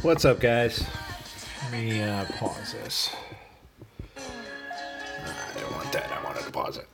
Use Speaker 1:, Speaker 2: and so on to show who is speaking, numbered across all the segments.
Speaker 1: What's up, guys? Let me pause this. I didn't want that. I wanted to pause it.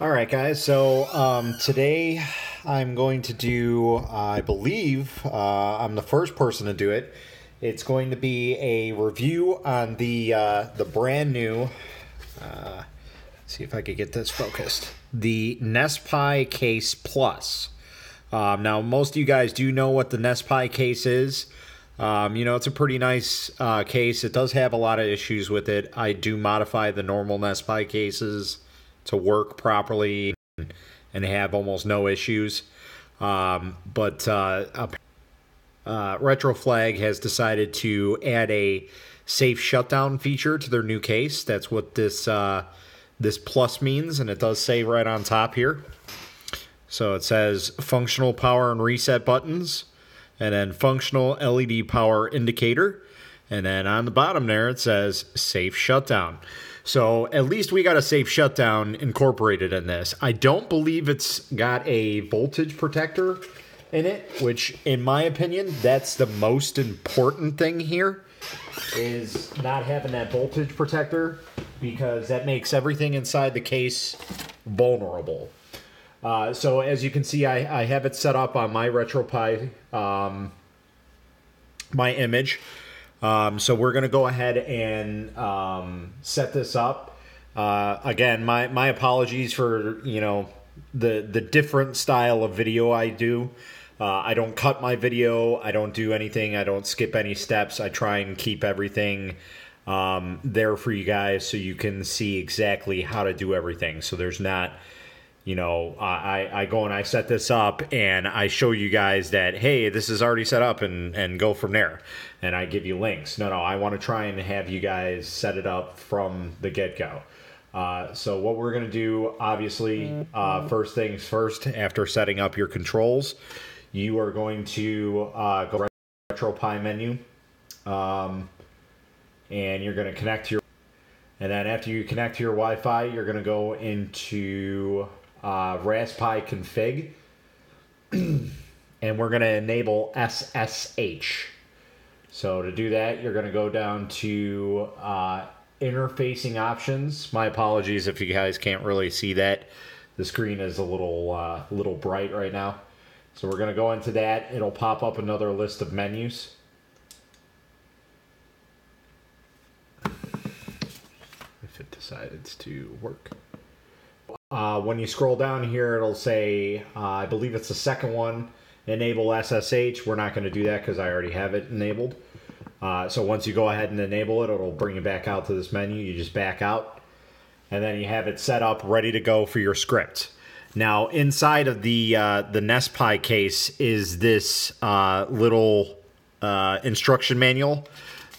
Speaker 1: All right, guys. So today I'm going to do, I believe I'm the first person to do it. It's going to be a review on the brand new. See if I could get this focused. The Nespi Case Plus. Now, most of you guys do know what the Nespi case is. It's a pretty nice case. It does have a lot of issues with it. I do modify the normal Nespi cases to work properly and have almost no issues. But Retro Flag has decided to add a safe shutdown feature to their new case. That's what this plus means, and it does say right on top here. So it says functional power and reset buttons, and then functional LED power indicator, and then on the bottom there it says safe shutdown. So at least we got a safe shutdown incorporated in this. I don't believe it's got a voltage protector in it, which in my opinion, that's the most important thing here, is not having that voltage protector, because that makes everything inside the case vulnerable. So as you can see, I have it set up on my RetroPie, my image. So we're going to go ahead and set this up. Again, my apologies for, the different style of video I do. I don't cut my video. I don't do anything. I don't skip any steps. I try and keep everything there for you guys so you can see exactly how to do everything. So there's not... I go and I set this up and I show you guys that, hey, this is already set up, and go from there. And I give you links. No, I want to try and have you guys set it up from the get-go. So what we're going to do, obviously, first things first, after setting up your controls, you are going to go to the RetroPie menu, and you're going to connect to your... And then after you connect to your Wi-Fi, you're going to go into... Raspberry config, and we're going to enable SSH. So to do that, you're going to go down to interfacing options. My apologies if you guys can't really see that. The screen is a little bright right now. So we're going to go into that. It'll pop up another list of menus. If it decides to work. When you scroll down here, it'll say, I believe it's the second one, enable SSH. We're not going to do that because I already have it enabled. So once you go ahead and enable it, it'll bring you back out to this menu. You just back out, and then you have it set up, ready to go for your script. Now, inside of the Nespi case is this little instruction manual.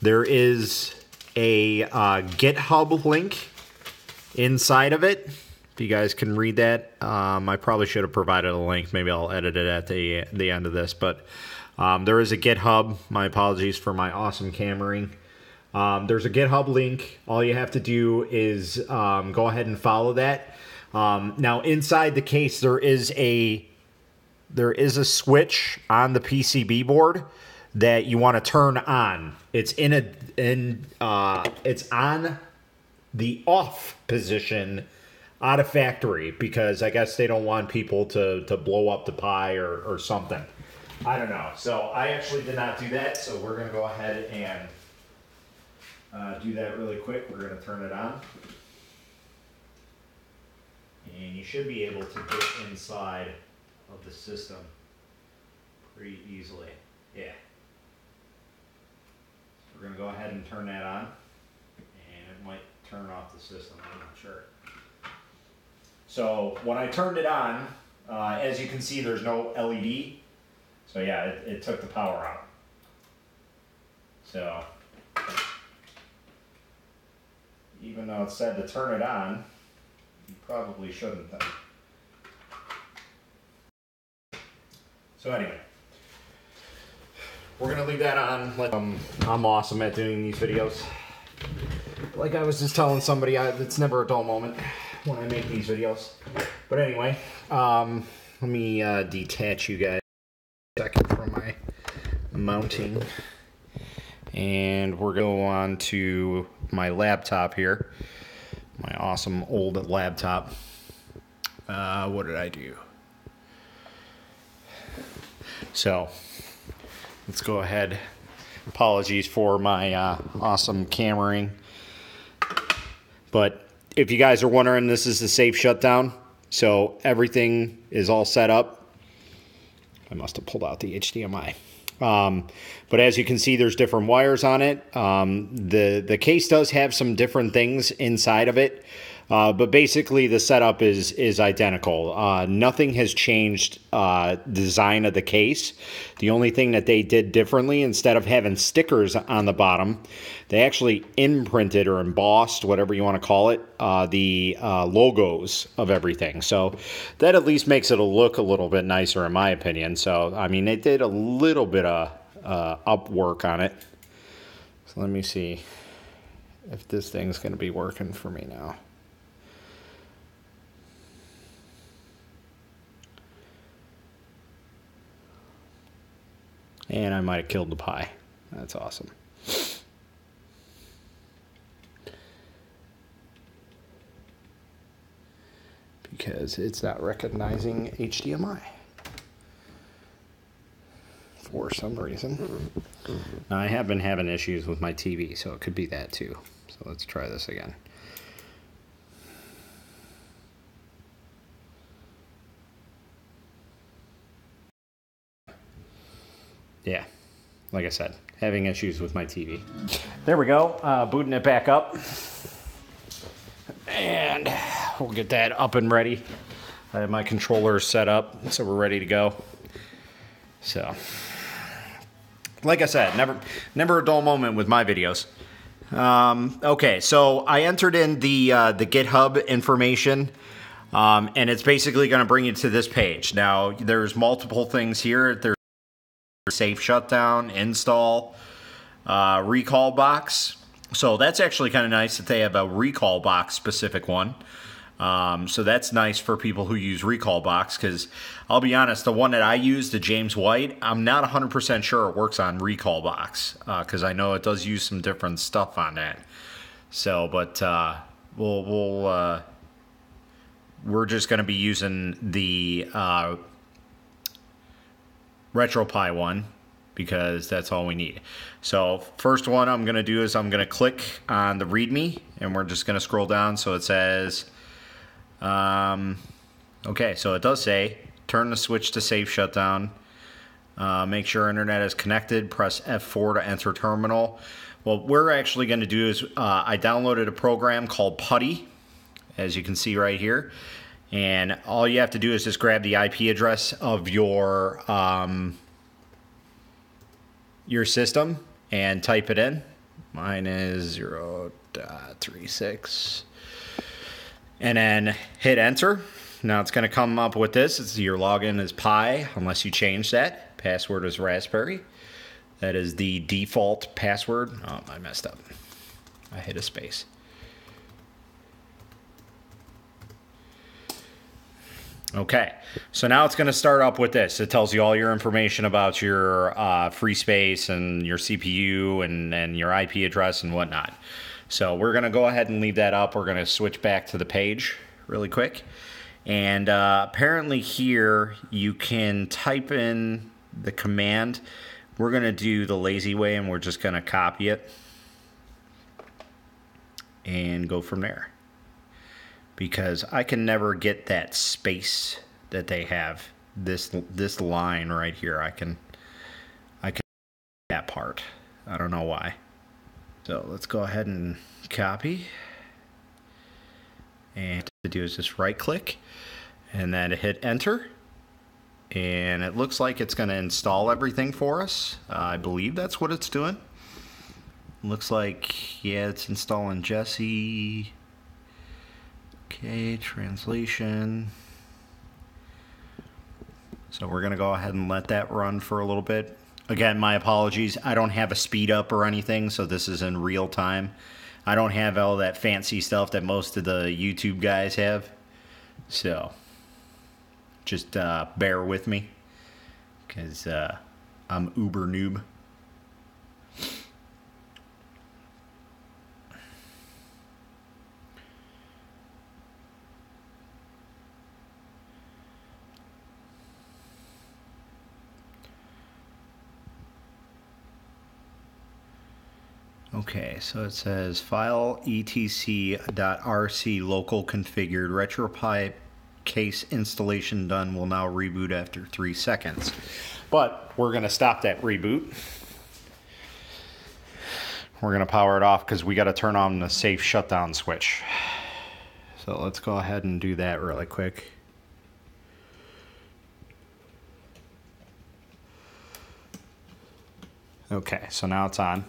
Speaker 1: There is a GitHub link inside of it. You guys can read that. I probably should have provided a link. Maybe I'll edit it at the end of this. But there is a GitHub. My apologies for my awesome cameraing. There's a GitHub link. All you have to do is go ahead and follow that. Now inside the case there is a switch on the PCB board that you want to turn on. It's it's on the off position out of factory, because I guess they don't want people to blow up the Pi or something. I don't know. So I actually did not do that, so we're going to go ahead and do that really quick. We're going to turn it on. And you should be able to get inside of the system pretty easily. Yeah. So we're going to go ahead and turn that on. And it might turn off the system. I'm not sure. So when I turned it on, as you can see, there's no LED. So yeah, it took the power out. So even though it said to turn it on, you probably shouldn't have. So anyway, we're gonna leave that on. Like, I'm awesome at doing these videos. Like I was just telling somebody, it's never a dull moment when I make these videos. But anyway, let me detach you guys a second from my mounting. And we're going to go on to my laptop here. My awesome old laptop. What did I do? So, let's go ahead. Apologies for my awesome cameraing. But if you guys are wondering, this is the safe shutdown. So everything is all set up. I must have pulled out the HDMI. But as you can see, there's different wires on it. The case does have some different things inside of it. But basically the setup is identical. Nothing has changed design of the case. The only thing that they did differently, instead of having stickers on the bottom, they actually imprinted or embossed, whatever you want to call it, the logos of everything. So that at least makes it look a little bit nicer in my opinion. So, I mean, they did a little bit of up work on it. So let me see if this thing's going to be working for me now. And I might have killed the pie. That's awesome. Because it's not recognizing HDMI for some reason. Now, I have been having issues with my TV, so it could be that too. So let's try this again. Yeah, like I said, having issues with my TV. There we go, booting it back up. And we'll get that up and ready. I have my controllers set up, so we're ready to go. So, like I said, never a dull moment with my videos. Okay, so I entered in the GitHub information, and it's basically going to bring you to this page. Now, there's multiple things here. There's safe shutdown, install, recall box. So that's actually kind of nice that they have a recall box specific one. So that's nice for people who use recall box, because I'll be honest, the one that I use, the James White, I'm not 100% sure it works on recall box, because I know it does use some different stuff on that. So, but we're just going to be using the RetroPie one, because that's all we need. So first one I'm going to do is I'm going to click on the README, and we're just going to scroll down. So it says, okay, so it does say, turn the switch to safe shutdown. Make sure internet is connected. Press F4 to enter terminal. What we're actually going to do is I downloaded a program called Putty, as you can see right here. And all you have to do is just grab the IP address of your system and type it in. Mine is 0.36. And then hit enter. Now it's going to come up with this. It's your login is Pi, unless you change that. Password is Raspberry. That is the default password. Oh, I messed up. I hit a space. Okay, so now it's going to start up with this. It tells you all your information about your free space and your CPU and your IP address and whatnot. So we're going to go ahead and leave that up. We're going to switch back to the page really quick. And apparently here you can type in the command. We're going to do the lazy way, and we're just going to copy it and go from there. Because I can never get that space that they have. This line right here, I can that part. I don't know why. So let's go ahead and copy. And to do is just right click and then hit enter. And it looks like it's going to install everything for us. I believe that's what it's doing. Looks like, yeah, it's installing Jesse. Okay, translation. So we're going to go ahead and let that run for a little bit. Again, my apologies. I don't have a speed up or anything, so this is in real time. I don't have all that fancy stuff that most of the YouTube guys have. So just bear with me, because I'm uber noob. Okay, so it says file etc.rc local configured RetroPie case installation done, will now reboot after 3 seconds. But we're going to stop that reboot. We're going to power it off because we got to turn on the safe shutdown switch. So let's go ahead and do that really quick. Okay, so now it's on.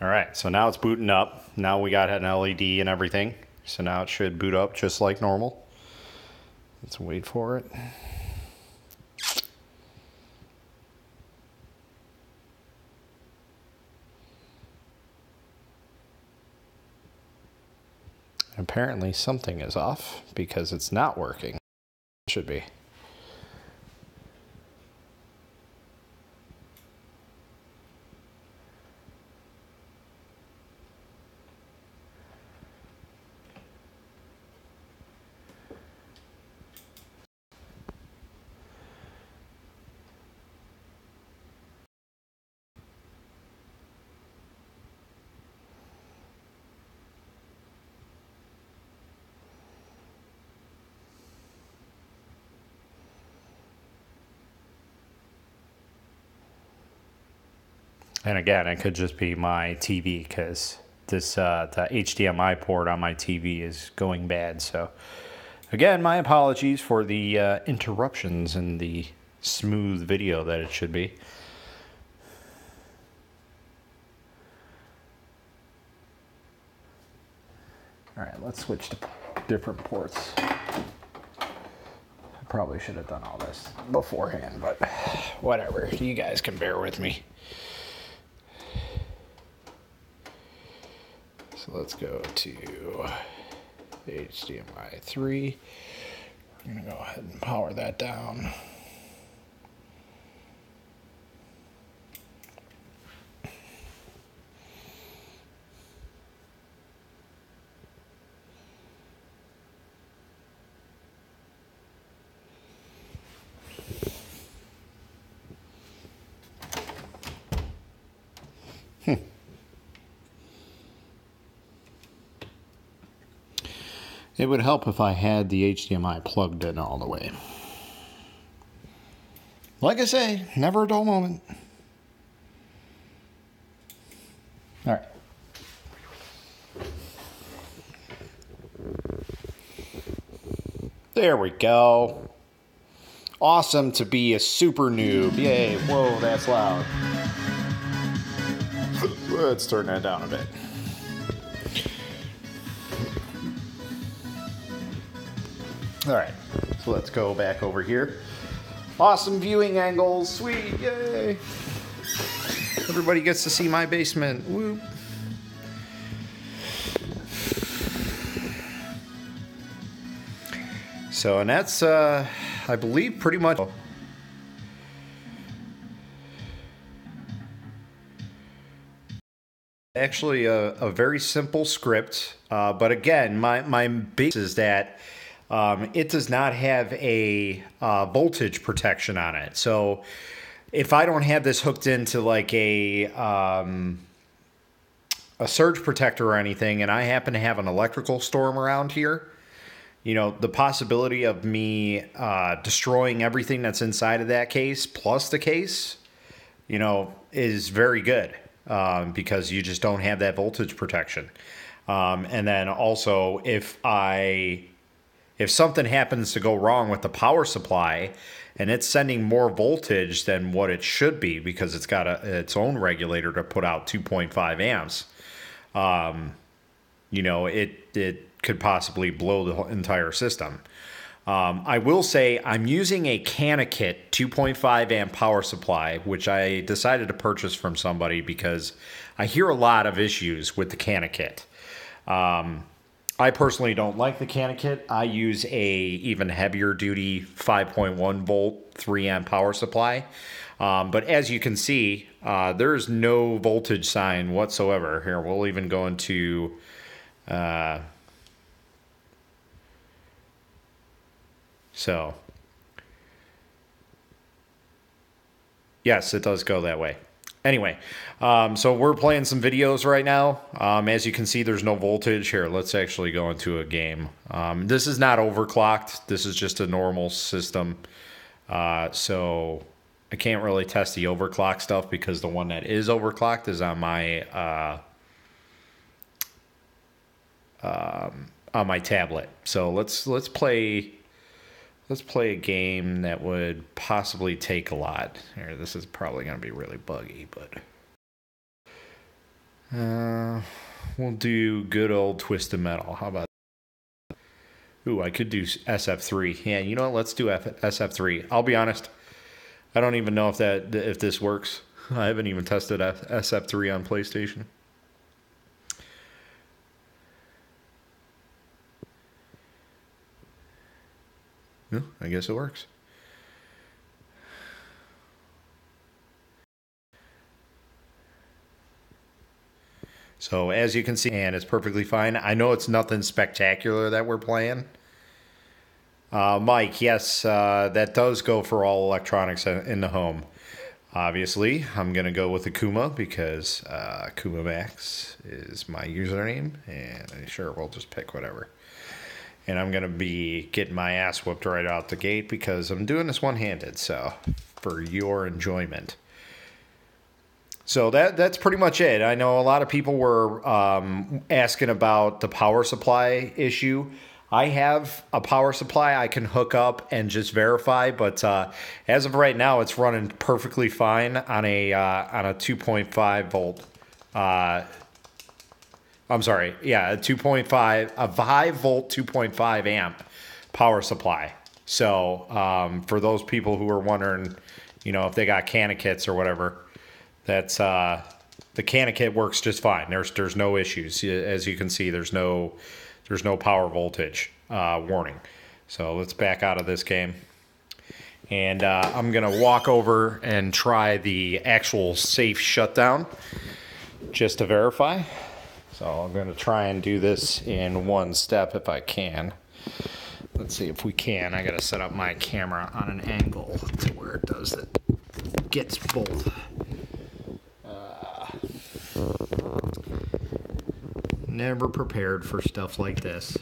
Speaker 1: All right, so now it's booting up. Now we got an LED and everything. So now it should boot up just like normal. Let's wait for it. Apparently something is off because it's not working. It should be. And again, it could just be my TV because this the HDMI port on my TV is going bad. So again, my apologies for the interruptions in the smooth video that it should be. All right, let's switch to different ports. I probably should have done all this beforehand, but whatever. You guys can bear with me. So let's go to HDMI 3. I'm going to go ahead and power that down. It would help if I had the HDMI plugged in all the way. Like I say, never a dull moment. All right. There we go. Awesome to be a super noob. Yay. Whoa, that's loud. Let's turn that down a bit. All right, so let's go back over here. Awesome viewing angles, sweet, yay. Everybody gets to see my basement, whoop. So, and that's, I believe, pretty much. Actually, a very simple script, but again, my base is that it does not have a voltage protection on it. So if I don't have this hooked into like a surge protector or anything, and I happen to have an electrical storm around here, you know, the possibility of me destroying everything that's inside of that case plus the case, you know, is very good because you just don't have that voltage protection. And then also if something happens to go wrong with the power supply and it's sending more voltage than what it should be because it's got its own regulator to put out 2.5 amps, you know, it could possibly blow the entire system. I will say I'm using a Canakit 2.5 amp power supply, which I decided to purchase from somebody because I hear a lot of issues with the Canakit. I personally don't like the Canakit. I use a even heavier duty 5.1 volt 3 amp power supply. But as you can see, there's no voltage sign whatsoever. Here, we'll even go into... So, yes, it does go that way. Anyway, so we're playing some videos right now. As you can see, there's no voltage. Here, let's actually go into a game. This is not overclocked. This is just a normal system. So I can't really test the overclock stuff because the one that is overclocked is on my tablet. So let's play a game that would possibly take a lot. Here, this is probably going to be really buggy, but we'll do good old Twisted Metal. How about that? Ooh, I could do SF3. Yeah, you know what? Let's do SF3. I'll be honest, I don't even know if this works. I haven't even tested SF3 on PlayStation. No, I guess it works. So as you can see, and it's perfectly fine. I know it's nothing spectacular that we're playing. Mike, yes, that does go for all electronics in the home. Obviously, I'm going to go with Akuma because Akuma Max is my username. And sure, we'll just pick whatever. And I'm going to be getting my ass whooped right out the gate because I'm doing this one-handed, so for your enjoyment. So that's pretty much it. I know a lot of people were asking about the power supply issue. I have a power supply I can hook up and just verify, but as of right now, it's running perfectly fine on a 2.5 volt. I'm sorry, yeah, a 5 volt 2.5 amp power supply. So for those people who are wondering, if they got Canakits or whatever, that's the Canakit works just fine. There's no issues. As you can see, there's no power voltage warning. So let's back out of this game. And I'm going to walk over and try the actual safe shutdown just to verify. So I'm going to try and do this in one step if I can. Let's see if we can. I got to set up my camera on an angle to where it does it. Gets both. Never prepared for stuff like this.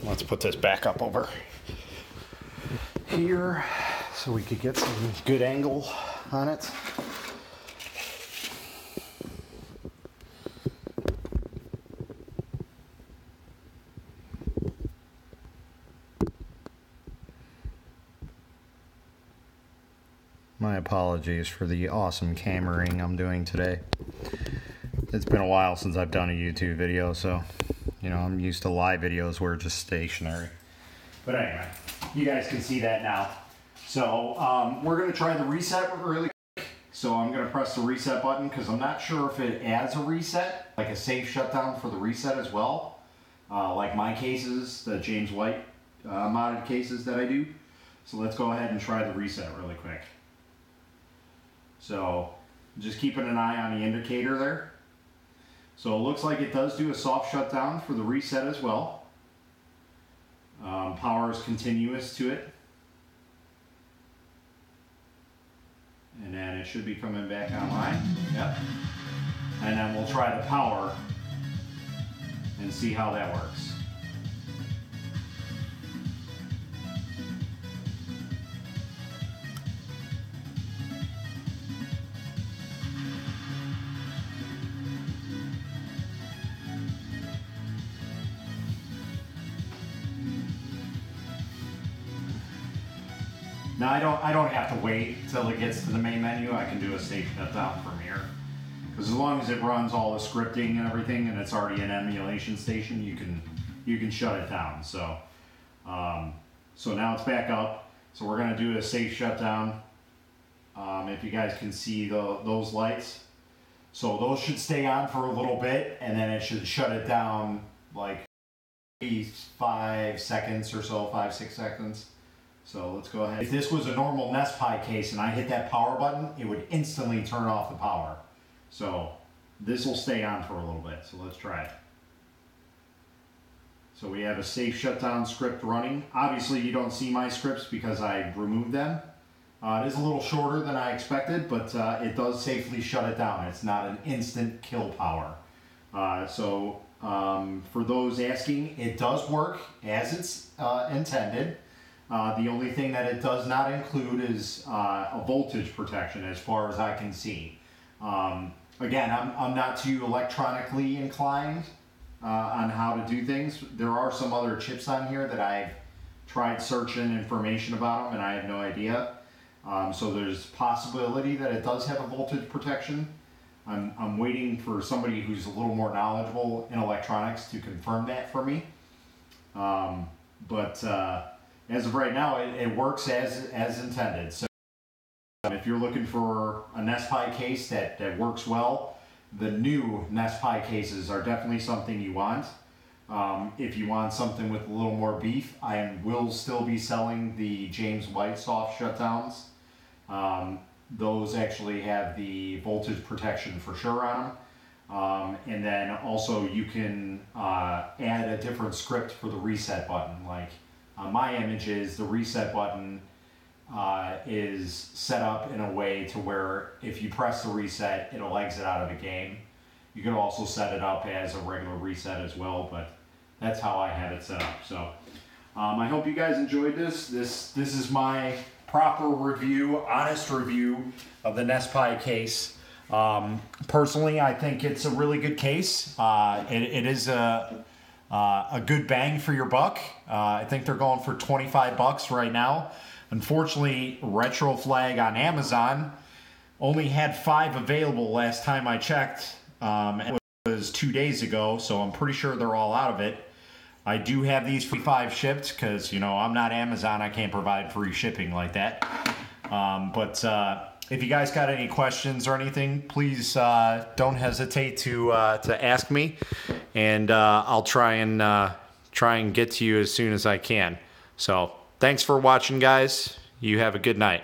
Speaker 1: Let's put this back up over here so we could get some good angle on it. My apologies for the awesome cameraing I'm doing today. It's been a while since I've done a YouTube video, so I'm used to live videos where it's just stationary. But anyway, you guys can see that now. So we're going to try the reset really quick. So I'm going to press the reset button because I'm not sure if it adds a reset, like a safe shutdown for the reset as well. Like my cases, the James White modded cases that I do. So let's go ahead and try the reset really quick. So just keeping an eye on the indicator there. So it looks like it does do a soft shutdown for the reset as well. Power is continuous to it. And then it should be coming back online. Yep. And then we'll try the power and see how that works. Now I don't have to wait till it gets to the main menu. I can do a safe shutdown from here. Because as long as it runs all the scripting and everything, and it's already an emulation station, you can shut it down. So so now it's back up. So we're gonna do a safe shutdown. If you guys can see those lights, so those should stay on for a little bit, and then it should shut it down like 5 seconds or so, 5-6 seconds. So let's go ahead. If this was a normal Nespi case and I hit that power button, it would instantly turn off the power. So this will stay on for a little bit. So let's try it. So we have a safe shutdown script running. Obviously you don't see my scripts because I removed them. It is a little shorter than I expected, but it does safely shut it down. It's not an instant kill power. For those asking, it does work as it's intended. The only thing that it does not include is a voltage protection as far as I can see. Again, I'm not too electronically inclined on how to do things. There are some other chips on here that I've tried searching information about them and I have no idea. So there's possibility that it does have a voltage protection. I'm waiting for somebody who's a little more knowledgeable in electronics to confirm that for me. As of right now, it works as intended. So if you're looking for a Nespi case that works well, the new Nespi cases are definitely something you want. If you want something with a little more beef, I will still be selling the James White soft shutdowns. Those actually have the voltage protection for sure on them. And then also you can add a different script for the reset button. Like on my images, the reset button is set up in a way to where if you press the reset, it'll exit out of the game. You can also set it up as a regular reset as well, but that's how I have it set up. So I hope you guys enjoyed this. This is my proper review, honest review of the Nespi case. Personally, I think it's a really good case. It is a good bang for your buck. I think they're going for 25 bucks right now. Unfortunately, Retro Flag on Amazon only had 5 available last time I checked. It was 2 days ago, so I'm pretty sure they're all out of it. I do have these 5 shipped because, you know, I'm not Amazon. I can't provide free shipping like that. If you guys got any questions or anything, please don't hesitate to ask me, and I'll try and get to you as soon as I can. So thanks for watching, guys. You have a good night.